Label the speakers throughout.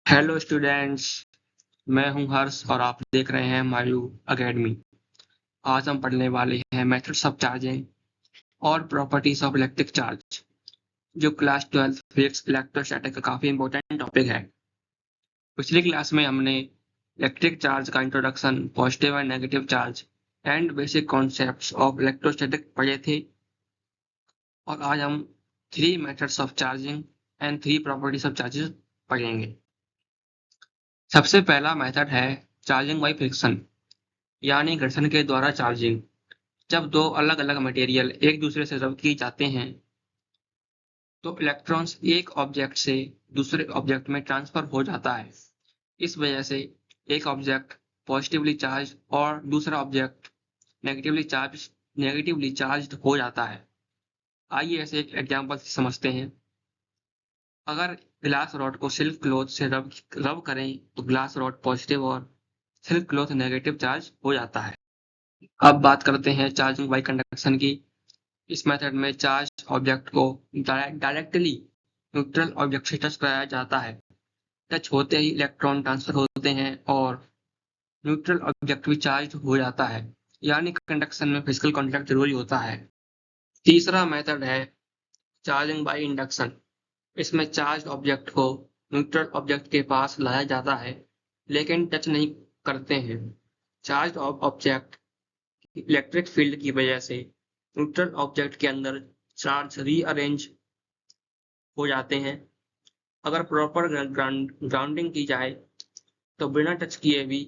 Speaker 1: Hello students, मैं हूं हर्ष और आप देख रहे हैं मायू अकेडमी। आज हम पढ़ने वाले हैं मेथड्स ऑफ चार्जिंग और प्रॉपर्टीज ऑफ इलेक्ट्रिक चार्ज, जो क्लास 12 फिजिक्स इलेक्ट्रोस्टैटिक का काफ़ी इंपॉर्टेंट टॉपिक है। पिछली क्लास में हमने इलेक्ट्रिक चार्ज का introduction, positive and negative charge and basic concepts of electrostatic पढ़े थे, और आज हम 3 methods of charging and 3 properties of charges पढ़ेंगे। सबसे पहला मेथड है चार्जिंग बाई फ्रिक्शन, यानी घर्षण के द्वारा चार्जिंग। जब दो अलग अलग मटेरियल एक दूसरे से रब किए जाते हैं तो इलेक्ट्रॉन्स एक ऑब्जेक्ट से दूसरे ऑब्जेक्ट में ट्रांसफर हो जाता है। इस वजह से एक ऑब्जेक्ट पॉजिटिवली चार्ज और दूसरा ऑब्जेक्ट नेगेटिवली चार्ज हो जाता है। आइए ऐसे एक एग्जांपल से समझते हैं। अगर ग्लास रॉड को सिल्क क्लॉथ से रब करें तो ग्लास रॉड पॉजिटिव और सिल्क क्लॉथ नेगेटिव चार्ज हो जाता है। अब बात करते हैं चार्जिंग बाई कंडक्शन की। इस मेथड में चार्ज ऑब्जेक्ट को डायरेक्टली न्यूट्रल ऑब्जेक्ट से टच कराया जाता है। टच होते ही इलेक्ट्रॉन ट्रांसफर होते हैं और न्यूट्रल ऑब्जेक्ट भी चार्ज हो जाता है, यानी कंडक्शन में फिजिकल कॉन्टैक्ट जरूरी होता है। तीसरा मेथड है चार्जिंग बाई इंडक्शन। इसमें चार्ज ऑब्जेक्ट को न्यूट्रल ऑब्जेक्ट के पास लाया जाता है, लेकिन टच नहीं करते हैं। चार्ज ऑब्जेक्ट इलेक्ट्रिक फील्ड की वजह से न्यूट्रल ऑब्जेक्ट के अंदर चार्ज रीअरेंज हो जाते हैं। अगर प्रॉपर ग्राउंडिंग की जाए तो बिना टच किए भी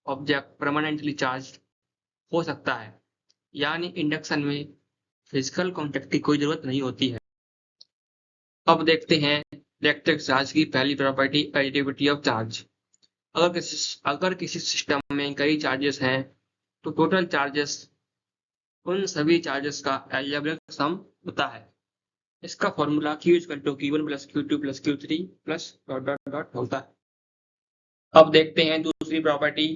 Speaker 1: ऑब्जेक्ट परमानेंटली चार्ज हो सकता है, यानी इंडक्शन में फिजिकल कॉन्टैक्ट की कोई जरूरत नहीं होती है। अब देखते हैं इलेक्ट्रिक चार्ज की पहली प्रॉपर्टी, एडिटिविटी ऑफ चार्ज। अगर किसी सिस्टम में कई चार्जेस हैं तो टोटल चार्जेस उन सभी चार्जेस का अलजेब्रिक सम होता है। इसका formula Q = Q1 + Q2 + Q3 + ... होता है। अब देखते हैं दूसरी property,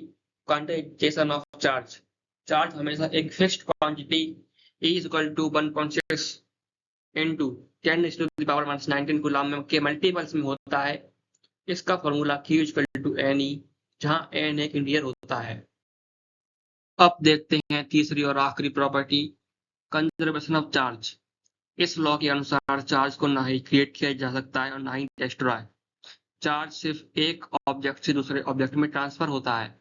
Speaker 1: quantization of charge. Charge हमेशा एक fixed quantity E = 1.6 into 10⁻⁻19 coulomb के मल्टीपल्स में होता है। इसका फॉर्मूला Q = Ne, जहां N एक इंटीजर होता है। अब देखते हैं तीसरी और आखिरी प्रॉपर्टी, कंजर्वेशन ऑफ चार्ज। इस लॉ के अनुसार चार्ज को ना ही क्रिएट किया जा सकता है और ना ही डिस्ट्रॉय। चार्ज सिर्फ एक ऑब्जेक्ट से दूसरे ऑब्जेक्ट में ट्रांसफर होता है,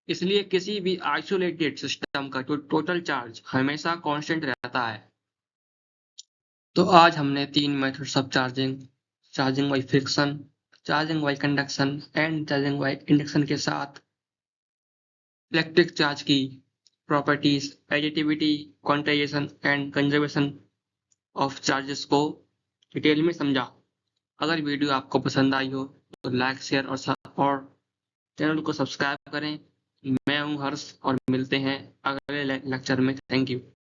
Speaker 1: इसलिए किसी भी आइसोलेटेड सिस्टम का टोटल चार्ज हमेशा कांस्टेंट रहता है। तो आज हमने 3 methods of charging, charging by friction, charging by conduction and charging by induction के साथ इलेक्ट्रिक चार्ज की properties, additivity, quantization and conservation of charges को डिटेल में समझा। अगर वीडियो आपको पसंद आई हो तो लाइक, शेयर और चैनल को सब्सक्राइब करें। मैं हूं हर्ष और मिलते हैं अगले लेक्चर में। Thank you.